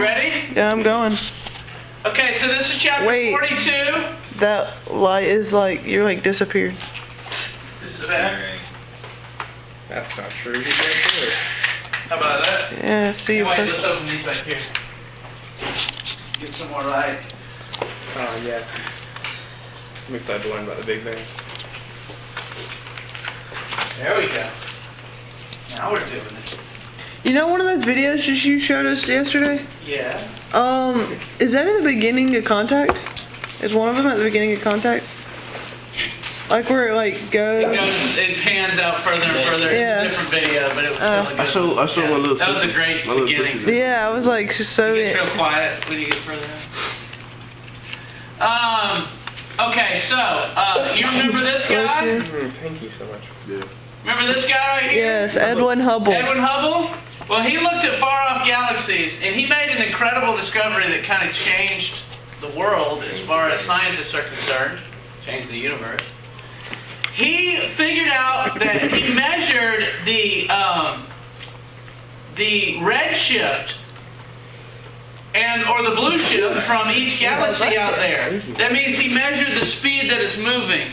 Ready? Yeah, I'm going. Okay, so this is chapter 42. That light is like, you're like disappeared. This is bad. That's not true. You can't do it. How about that? Yeah, see you. Wait, let's open these back here. Get some more light. Oh, yes. I'm excited to learn about the Big Bang. There we go. Now we're doing it. You know one of those videos you showed us yesterday? Yeah. Is that in the beginning of Contact? Is one of them at the beginning of Contact? Like where it like goes? It pans out further and further. Yeah. It's a different video, but it was still a good I saw my little That was a great beginning. Yeah, I was like so. It gets real quiet when you get further out. Okay, so you remember this guy? Thank you so much. Yeah. Remember this guy right here? Yes, Edwin Hubble. Edwin Hubble? Well, he looked at far-off galaxies, and he made an incredible discovery that kind of changed the world as far as scientists are concerned, changed the universe. He figured out that he measured the redshift or the blue shift from each galaxy out there. That means he measured the speed that it's moving.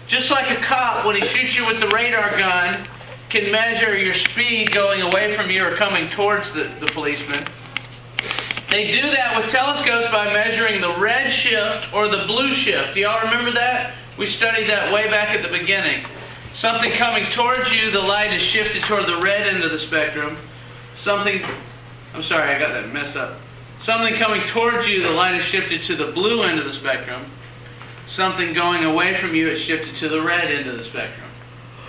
Just like a cop, when he shoots you with the radar gun, can measure your speed going away from you or coming towards the policeman. They do that with telescopes by measuring the red shift or the blue shift. Do y'all remember that? We studied that way back at the beginning. Something coming towards you, the light is shifted toward the red end of the spectrum. I'm sorry, I got that messed up. Something coming towards you, the light is shifted to the blue end of the spectrum. Something going away from you is shifted to the red end of the spectrum.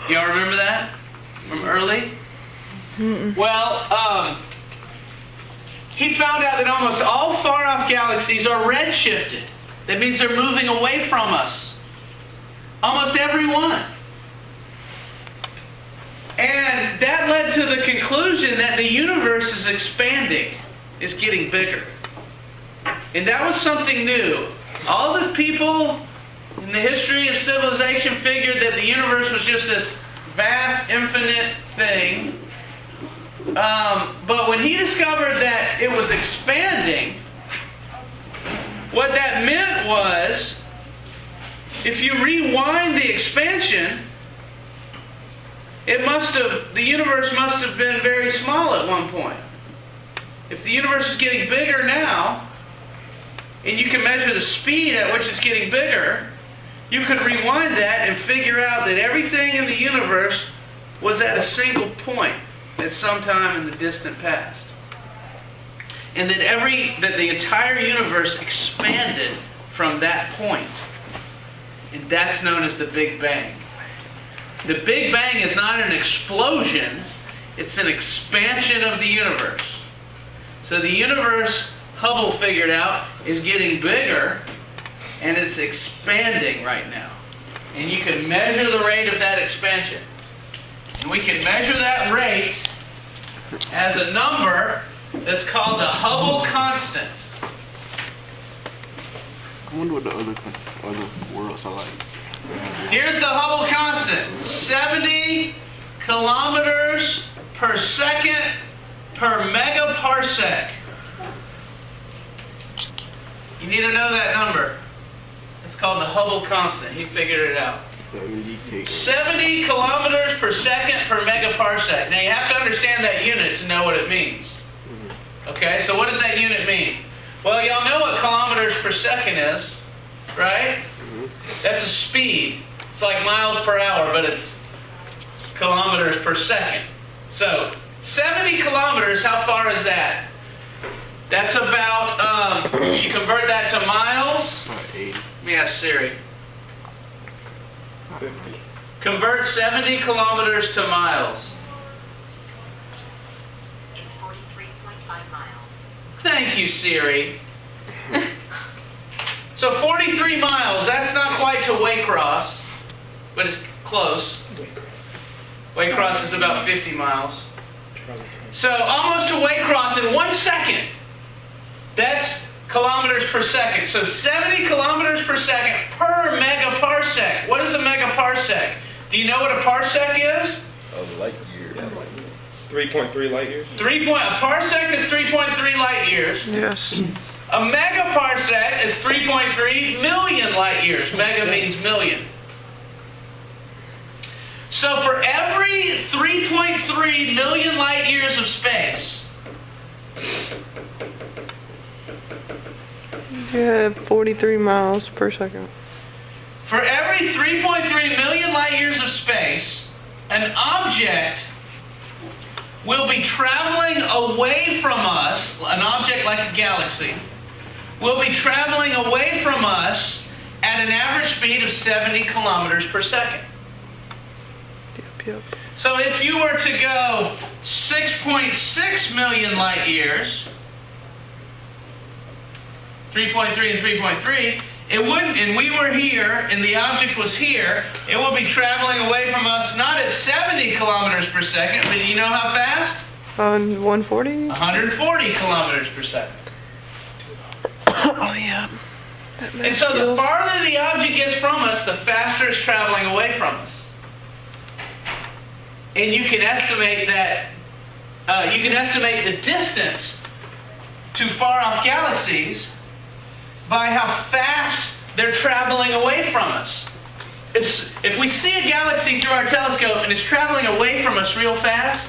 Do y'all remember that from early? Well, he found out that almost all far-off galaxies are red-shifted. That means they're moving away from us. Almost every one. And that led to the conclusion that the universe is expanding, is getting bigger. And that was something new. All the people in the history of civilization figured that the universe was just this vast, infinite thing. But when he discovered that it was expanding, what that meant was, if you rewind the expansion, the universe must have been very small at one point. If the universe is getting bigger now, and you can measure the speed at which it's getting bigger, you could rewind that and figure out that everything in the universe was at a single point at some time in the distant past. And that the entire universe expanded from that point. And that's known as the Big Bang. The Big Bang is not an explosion, it's an expansion of the universe. So the universe, Hubble figured out, is getting bigger, and it's expanding right now. And you can measure the rate of that expansion. And we can measure that rate as a number that's called the Hubble Constant. I wonder what the other worlds are like. Here's the Hubble Constant. 70 kilometers per second per megaparsec. You need to know that number. It's called the Hubble Constant. He figured it out. 70 kilometers per second per megaparsec. Now you have to understand that unit to know what it means. Okay, so what does that unit mean? Well, y'all know what kilometers per second is, right? That's a speed. It's like miles per hour, but it's kilometers per second. So 70 kilometers, how far is that? That's about, you convert that to miles. Let me ask Siri. 50. Convert 70 kilometers to miles. It's 43.5 miles. Thank you, Siri. So 43 miles, that's not quite to Waycross, but it's close. Waycross is about 50 miles. So almost to Waycross in 1 second. That's kilometers per second. So 70 kilometers per second per megaparsec. What is a megaparsec? Do you know what a parsec is? A light year. 3.3 light years. A parsec is 3.3 light years. Yes. A megaparsec is 3.3 million light years. Mega means million. So for every 3.3 million light years of space, You have 43 miles per second. for every 3.3 million light years of space, an object will be traveling away from us, an object like a galaxy, will be traveling away from us at an average speed of 70 kilometers per second. Yep. So if you were to go 6.6 million light years, 3.3 and 3.3, it wouldn't, and we were here, and the object was here, it would be traveling away from us not at 70 kilometers per second, but you know how fast? On 140? 140 kilometers per second. Oh, yeah. And so the farther the object gets from us, the faster it's traveling away from us. And you can estimate that, you can estimate the distance to far-off galaxies by how fast they're traveling away from us. If we see a galaxy through our telescope and it's traveling away from us real fast,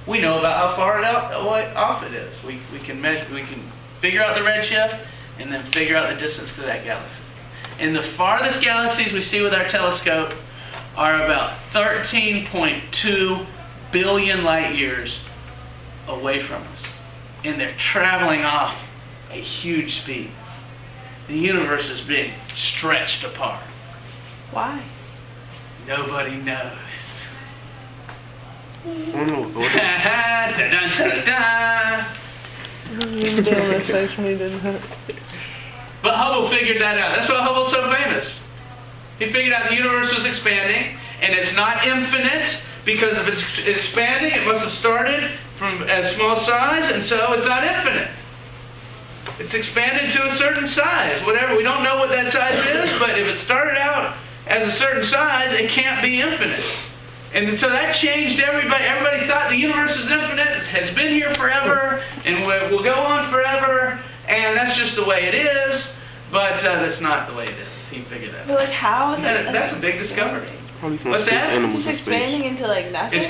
we know about how far off it is. We can measure, we can figure out the redshift and then figure out the distance to that galaxy. And the farthest galaxies we see with our telescope are about 13.2 billion light years away from us. And they're traveling off at huge speeds. The universe is being stretched apart. Why? Nobody knows. I remember doing this face when he did that. But Hubble figured that out. That's why Hubble's so famous. He figured out the universe was expanding, and it's not infinite, because if it's expanding, it must have started from a small size, and so it's not infinite. It's expanded to a certain size, whatever. We don't know what that size is, but if it started out as a certain size, it can't be infinite. And so that changed everybody. Everybody thought the universe is infinite, it has been here forever, and will go on forever, and that's just the way it is, but that's not the way it is. He figured that out. But like, how is it? That's a big discovery. Probably some What's space that? animals It's in expanding space. into like nothing.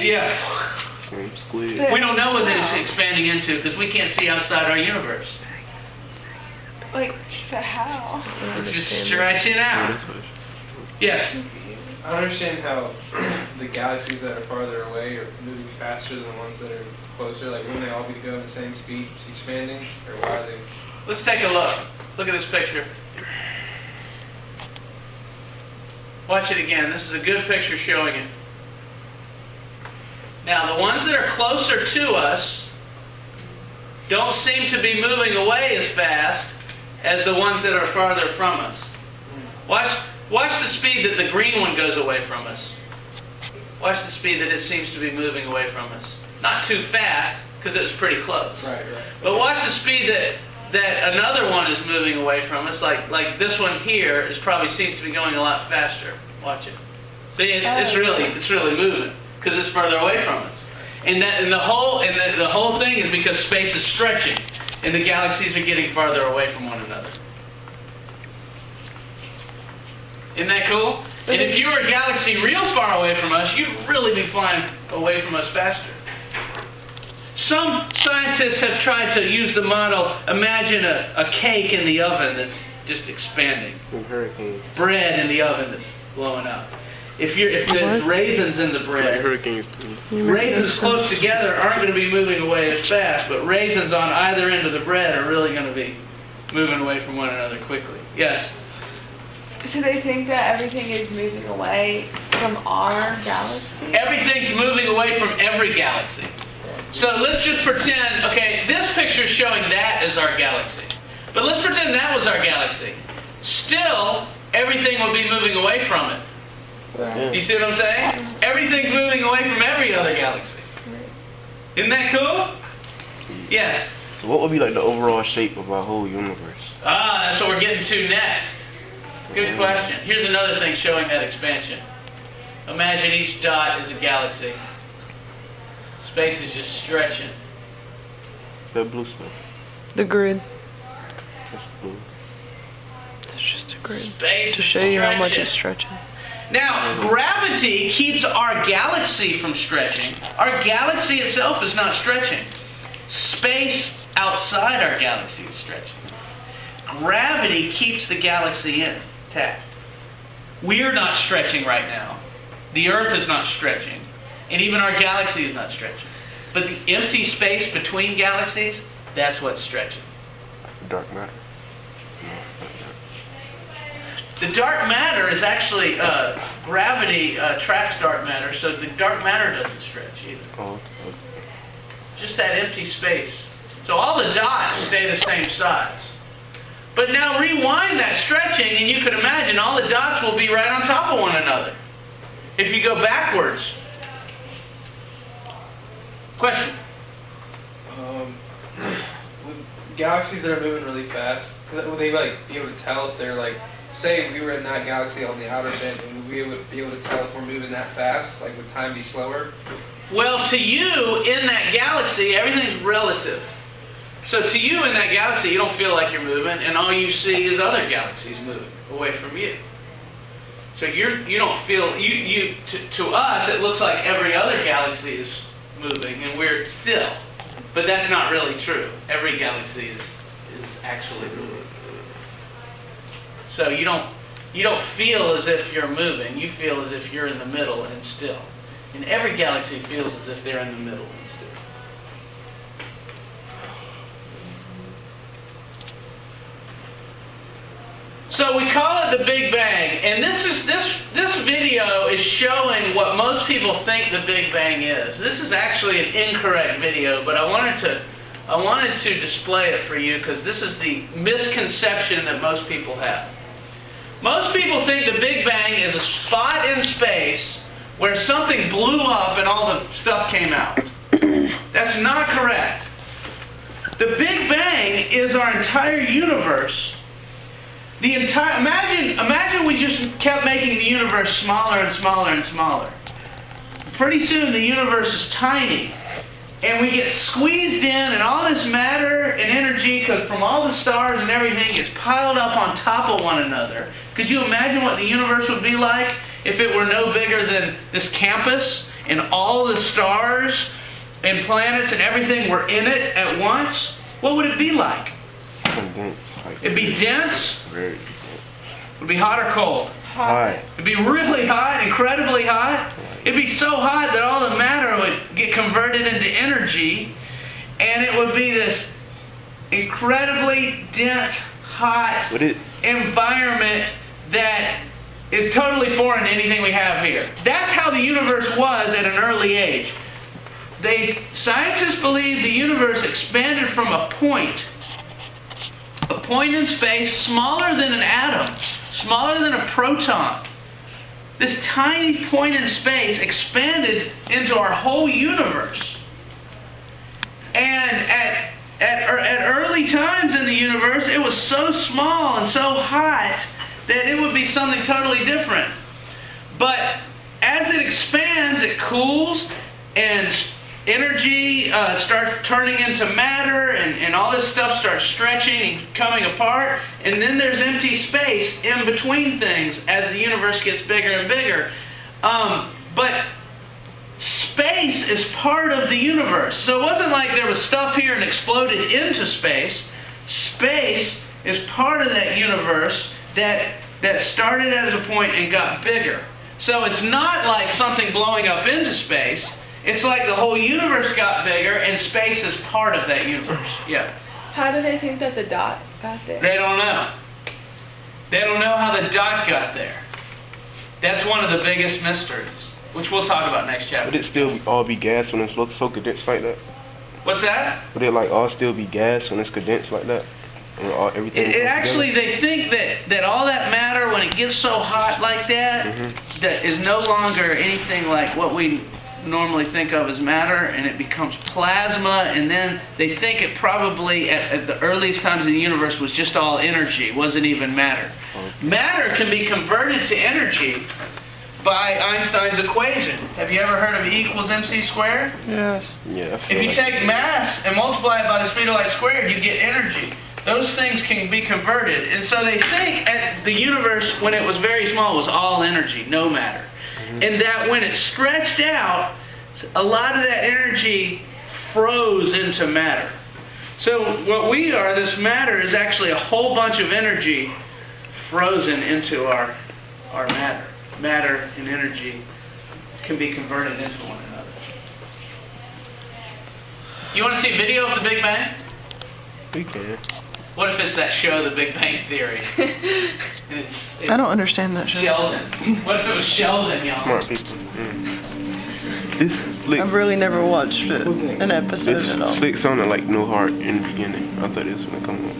Some squid. But- We don't know what it's Wow. expanding into because we can't see outside our universe. Like, but how? It's just stretching Yeah, out. that's what Yes. I don't understand how the galaxies that are farther away are moving faster than the ones that are closer. Like, wouldn't they all be going at the same speed, just expanding? Or why are they? Let's take a look. Look at this picture. Watch it again. This is a good picture showing it. Now, the ones that are closer to us don't seem to be moving away as fast as the ones that are farther from us. Watch the speed that the green one goes away from us. Watch the speed that it seems to be moving away from us. Not too fast, because it was pretty close. Right. But watch the speed that another one is moving away from us. Like this one here is probably seems to be going a lot faster. Watch it. See, it's really moving because it's further away from us. And the whole thing is because space is stretching and the galaxies are getting farther away from one another. Isn't that cool? And if you were a galaxy real far away from us, you'd really be flying away from us faster. Some scientists have tried to use the model, imagine a cake in the oven that's just expanding. Some hurricanes. Bread in the oven that's blowing up. If there's raisins in the Like bread, hurricanes. raisins close together aren't going to be moving away as fast, but raisins on either end of the bread are really going to be moving away from one another quickly. Yes? So they think that everything is moving away from our galaxy? Everything's moving away from every galaxy. So let's just pretend, okay, this picture is showing that as our galaxy. But let's pretend that was our galaxy. Still, everything will be moving away from it. Yeah. You see what I'm saying? Everything's moving away from every other galaxy. Isn't that cool? Yes. So what would be like the overall shape of our whole universe? That's what we're getting to next. Good question. Here's another thing showing that expansion. Imagine each dot is a galaxy. Space is just stretching. That blue stuff. The grid. That's blue. It's just a grid. Space To is show you how much stretching. it's stretching. Now, gravity keeps our galaxy from stretching. Our galaxy itself is not stretching. Space outside our galaxy is stretching. Gravity keeps the galaxy intact. We are not stretching right now. The Earth is not stretching. And even our galaxy is not stretching. But the empty space between galaxies, that's what's stretching. Dark matter. The dark matter is actually, gravity tracks dark matter, so the dark matter doesn't stretch either. Oh, okay. Just that empty space. So all the dots stay the same size. But now rewind that stretching and you could imagine all the dots will be right on top of one another. If you go backwards. Question? With galaxies that are moving really fast, would they like be able to tell if they're like, say we were in that galaxy on the outer bit, and would we be able to tell if we're moving that fast? Like would time be slower? Well, to you in that galaxy, everything's relative. So to you in that galaxy, you don't feel like you're moving, and all you see is other galaxies moving away from you. So you don't feel to us it looks like every other galaxy is moving and we're still, but that's not really true. Every galaxy is actually moving. So you don't feel as if you're moving. You feel as if you're in the middle and still. And every galaxy feels as if they're in the middle and still. So we call it the Big Bang, and this video is showing what most people think the Big Bang is. This is actually an incorrect video, but I wanted to display it for you because this is the misconception that most people have. Most people think the Big Bang is a spot in space where something blew up and all the stuff came out. That's not correct. The Big Bang is our entire universe. Imagine we just kept making the universe smaller and smaller and smaller. Pretty soon the universe is tiny. And we get squeezed in and all this matter and energy from all the stars and everything gets piled up on top of one another. Could you imagine what the universe would be like if it were no bigger than this campus and all the stars and planets and everything were in it at once? What would it be like? Dense. It'd be dense. Very dense. It'd be hot or cold. Hot. It'd be really hot, incredibly hot. It'd be so hot that all the matter would get converted into energy, and it would be this incredibly dense, hot environment that is totally foreign to anything we have here. That's how the universe was at an early age. Scientists believe the universe expanded from a point in space smaller than an atom, smaller than a proton. This tiny point in space expanded into our whole universe. And at early times in the universe, it was so small and so hot that it would be something totally different. But as it expands, it cools and energy starts turning into matter and all this stuff starts stretching and coming apart, and then there's empty space in between things as the universe gets bigger and bigger. But space is part of the universe. So it wasn't like there was stuff here and exploded into space. Space is part of that universe that started as a point and got bigger. So it's not like something blowing up into space. It's like the whole universe got bigger and space is part of that universe. Yeah. How do they think that the dot got there? They don't know. They don't know how the dot got there. That's one of the biggest mysteries, which we'll talk about next chapter. Would it still all be gas when it's so condensed like that? What's that? Would it like all still be gas when it's condensed like that? And everything It actually, they think that all that matter, when it gets so hot like that, that is no longer anything like what we normally think of as matter, and it becomes plasma, and then they think it probably at the earliest times of the universe was just all energy, wasn't even matter. Matter can be converted to energy, by Einstein's equation. Have you ever heard of E equals mc squared? Yes. Yeah. I feel If you like- take mass and multiply it by the speed of light squared, you get energy. Those things can be converted. And so they think at the universe, when it was very small, was all energy, no matter. And that when it stretched out, a lot of that energy froze into matter. So what we are, this matter, is actually a whole bunch of energy frozen into our matter. Matter and energy can be converted into one another. You want to see a video of the Big Bang? We can. What if it's that show, The Big Bang Theory? And it's I don't understand that show. Sheldon. What if it was Sheldon, y'all? Smart people. This slick. I've really never watched an episode This at all. slick sounded like no heart in the beginning. I thought this was gonna come on.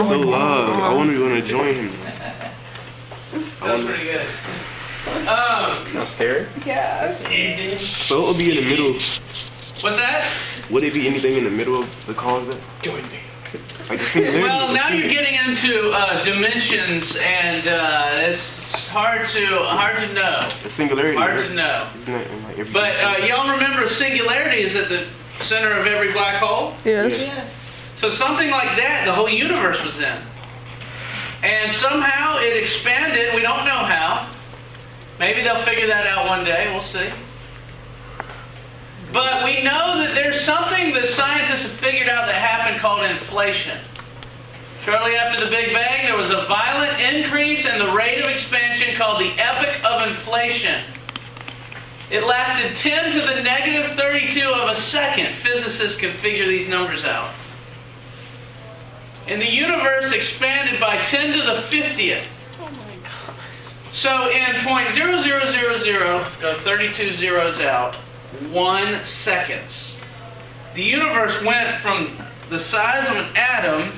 so loud. I wonder if you want to join him. That was pretty good. Now stare. Yes. So it will be in the middle. What's that? Would it be anything in the middle of the cause that? Join me. Like the singularity. Well, now you're getting into dimensions, and it's hard to know. The singularity. Hard right? to know. Isn't that in like every But y'all remember singularity is at the center of every black hole? Yes. Yeah. So something like that, the whole universe was in. And somehow it expanded, we don't know how, Maybe they'll figure that out one day. We'll see. But we know that there's something that scientists have figured out that happened called inflation. Shortly after the Big Bang, there was a violent increase in the rate of expansion called the epoch of inflation. It lasted 10 to the negative 32 of a second. Physicists can figure these numbers out. And the universe expanded by 10 to the 50th. Oh my God. So in 0.0000, go 32 zeros out, 1 seconds, the universe went from the size of an atom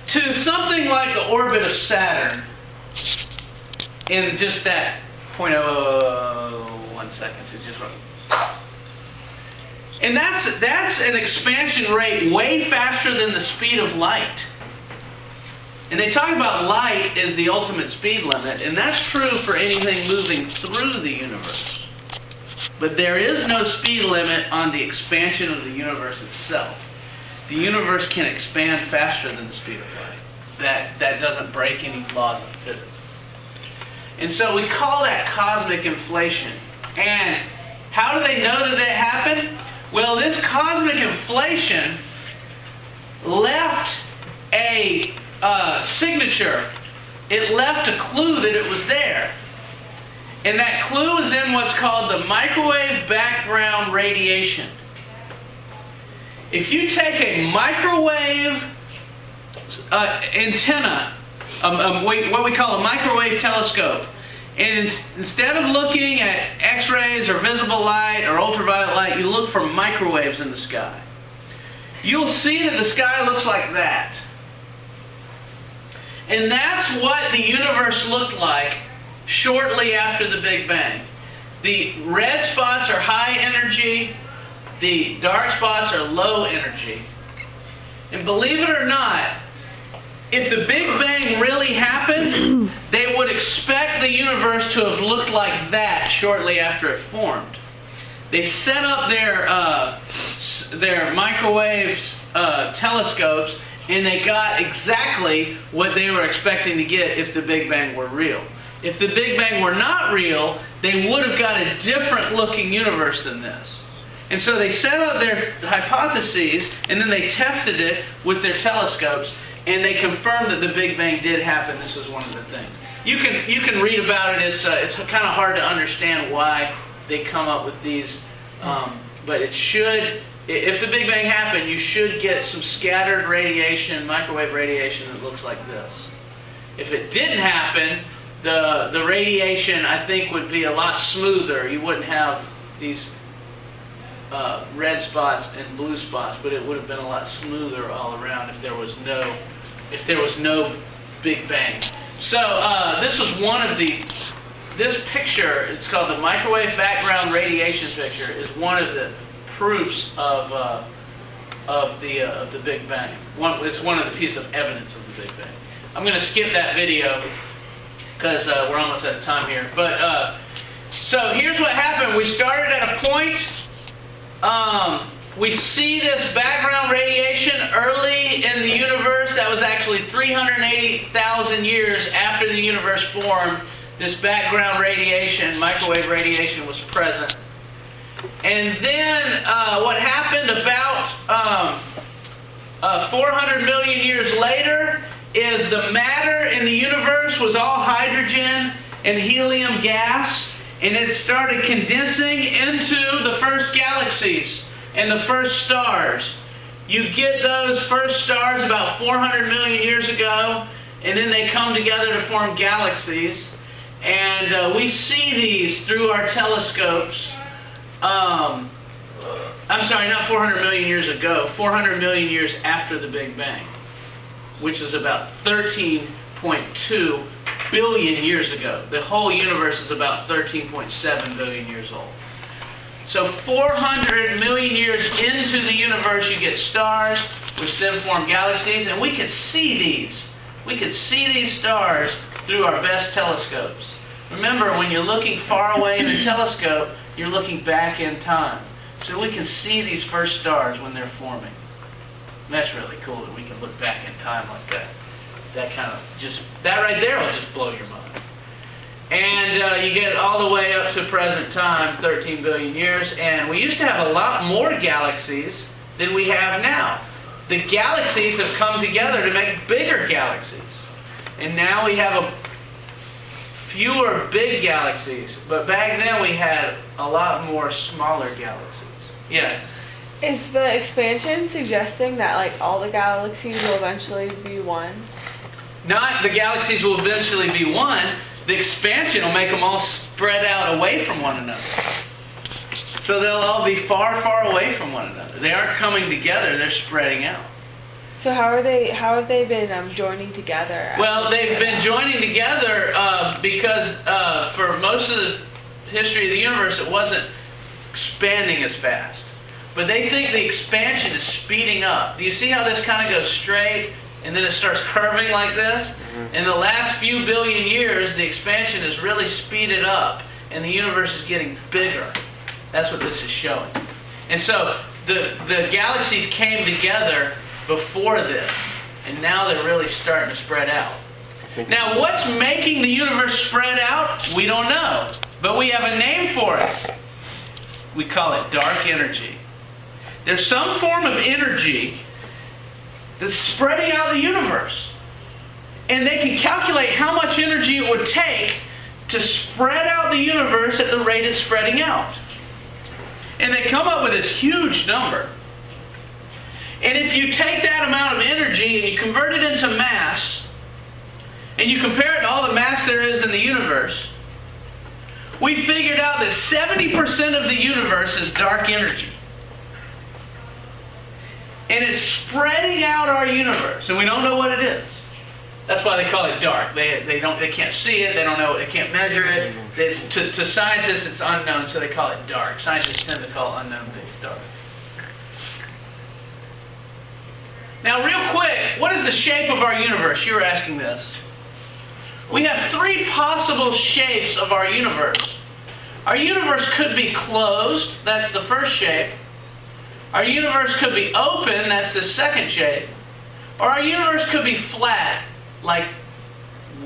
to something like the orbit of Saturn in just that 0.001 seconds. It just went. And that's an expansion rate way faster than the speed of light. And they talk about light as the ultimate speed limit, and that's true for anything moving through the universe. But there is no speed limit on the expansion of the universe itself. The universe can expand faster than the speed of light. That doesn't break any laws of physics. And so we call that cosmic inflation. And how do they know that that happened? Well, this cosmic inflation left a signature. It left a clue that it was there. And that clue is in what's called the microwave background radiation. If you take a microwave antenna, what we call a microwave telescope, and instead of looking at X-rays or visible light or ultraviolet light, you look for microwaves in the sky. You'll see that the sky looks like that. And that's what the universe looked like shortly after the Big Bang. The red spots are high energy, the dark spots are low energy. And believe it or not, if the Big Bang really happened, they would expect the universe to have looked like that shortly after it formed. They set up their microwave telescopes, and they got exactly what they were expecting to get if the Big Bang were real. If the Big Bang were not real, they would have got a different looking universe than this. And so they set up their hypotheses, and then they tested it with their telescopes, and they confirmed that the Big Bang did happen. This is one of the things. You can read about it. It's kind of hard to understand why they come up with these, but it should. If the Big Bang happened, you should get some scattered radiation, microwave radiation that looks like this. If it didn't happen, the radiation, I think, would be a lot smoother. You wouldn't have these red spots and blue spots, but it would have been a lot smoother all around if there was no Big Bang. So this was one of this picture. It's called the microwave background radiation picture. Is one of the proofs of the Big Bang. It's one of the pieces of evidence of the Big Bang. I'm going to skip that video because we're almost out of time here. But so here's what happened. We started at a point. We see this background radiation early in the universe. That was actually 380,000 years after the universe formed. This background radiation, microwave radiation, was present. And then what happened about 400 million years later is the matter in the universe was all hydrogen and helium gas, and it started condensing into the first galaxies and the first stars. You get those first stars about 400 million years ago, and then they come together to form galaxies. And we see these through our telescopes. I'm sorry, not 400 million years ago, 400 million years after the Big Bang, which is about 13.2 billion years ago. The whole universe is about 13.7 billion years old. So 400 million years into the universe, you get stars, which then form galaxies, and we can see these. We can see these stars through our best telescopes. Remember, when you're looking far away in a telescope, you're looking back in time. So we can see these first stars when they're forming. And that's really cool that we can look back in time like that. That right there will just blow your mind. And you get all the way up to present time, 13 billion years, and we used to have a lot more galaxies than we have now. The galaxies have come together to make bigger galaxies. And now we have fewer big galaxies. But back then we had a lot more smaller galaxies. Yeah. Is the expansion suggesting that like all the galaxies will eventually be one? Not the galaxies will eventually be one. The expansion will make them all spread out away from one another. So they'll all be far, far away from one another. They aren't coming together, they're spreading out. So how have they been joining together? Well, they've been joining together because for most of the history of the universe it wasn't expanding as fast. But they think the expansion is speeding up. Do you see how this kind of goes straight and then it starts curving like this? In the last few billion years, the expansion has really speeded up and the universe is getting bigger. That's what this is showing. And so the galaxies came together before this, and now they're really starting to spread out. Now, what's making the universe spread out? We don't know, but we have a name for it. We call it dark energy. There's some form of energy that's spreading out the universe. And they can calculate how much energy it would take to spread out the universe at the rate it's spreading out. And they come up with this huge number. And if you take that amount of energy and you convert it into mass, and you compare it to all the mass there is in the universe, we figured out that 70% of the universe is dark energy. And it's spreading out our universe, and we don't know what it is. That's why they call it dark. They can't see it. They don't know. They can't measure it. It's to scientists, it's unknown, so they call it dark. Scientists tend to call unknown things dark. Now, real quick, what is the shape of our universe? You were asking this. We have three possible shapes of our universe. Our universe could be closed. That's the first shape. Our universe could be open. That's the second shape. Or our universe could be flat, like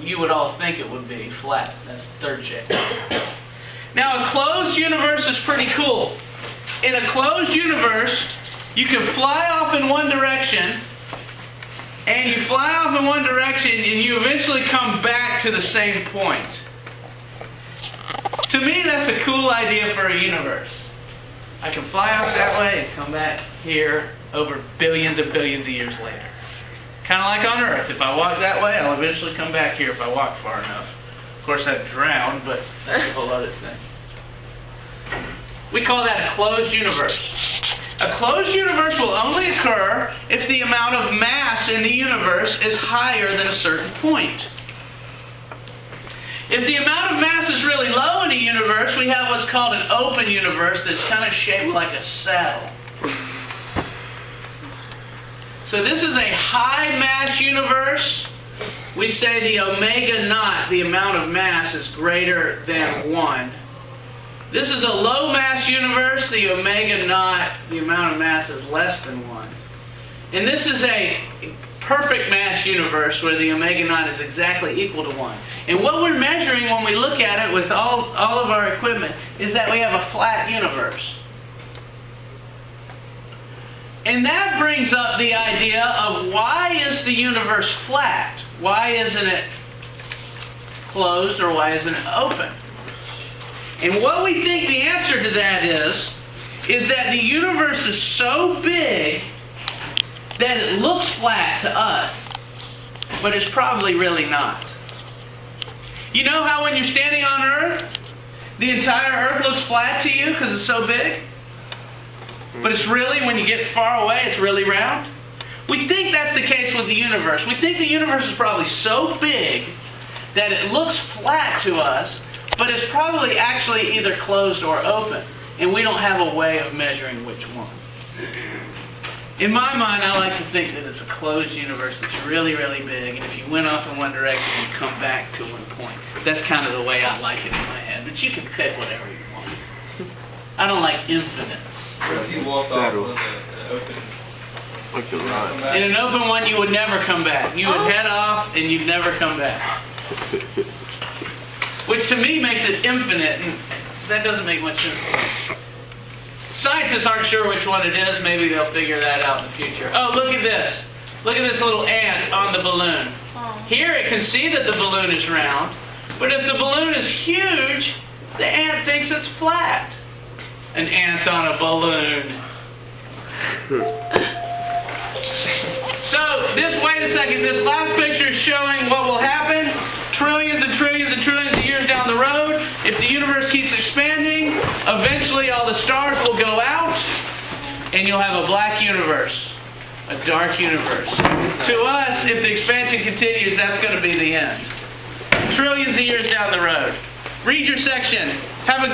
you would all think it would be flat. That's the third shape. Now, a closed universe is pretty cool. In a closed universe, you can fly off in one direction, and you fly off in one direction, and you eventually come back to the same point. To me, that's a cool idea for a universe. I can fly off that way and come back here over billions and billions of years later. Kind of like on Earth. If I walk that way, I'll eventually come back here if I walk far enough. Of course, I'd drown, but that's a whole other thing. We call that a closed universe. A closed universe will only occur if the amount of mass in the universe is higher than a certain point. If the amount of mass is really low in the universe, we have what's called an open universe that's kind of shaped like a saddle. So this is a high mass universe. We say the omega naught, the amount of mass, is greater than 1. This is a low mass universe. The omega naught, the amount of mass, is less than 1. And this is a perfect mass universe where the omega naught is exactly equal to 1. And what we're measuring when we look at it with all of our equipment is that we have a flat universe. And that brings up the idea of why is the universe flat? Why isn't it closed, or why isn't it open? And what we think the answer to that is that the universe is so big that it looks flat to us, but it's probably really not. You know how when you're standing on Earth, the entire Earth looks flat to you because it's so big? But it's really, when you get far away, it's really round? We think that's the case with the universe. We think the universe is probably so big that it looks flat to us, but it's probably actually either closed or open. And we don't have a way of measuring which one. In my mind, I like to think that it's a closed universe that's really, really big, and if you went off in one direction, you'd come back to one point. That's kind of the way I like it in my head, but you can pick whatever you want. I don't like infinites. What if you walk off with an open... Like the rod. In an open one, you would never come back. You would head off, and you'd never come back. which to me makes it infinite, and that doesn't make much sense to me. Scientists aren't sure which one it is. Maybe they'll figure that out in the future. Oh, look at this. Look at this little ant on the balloon. Here it can see that the balloon is round, but if the balloon is huge, the ant thinks it's flat. An ant on a balloon. So, wait a second, this last picture is showing what will happen trillions and trillions and trillions of years down the road. If the universe keeps expanding, eventually all the stars will go out, and you'll have a black universe. A dark universe. To us, if the expansion continues, that's going to be the end. Trillions of years down the road. Read your section. Have a good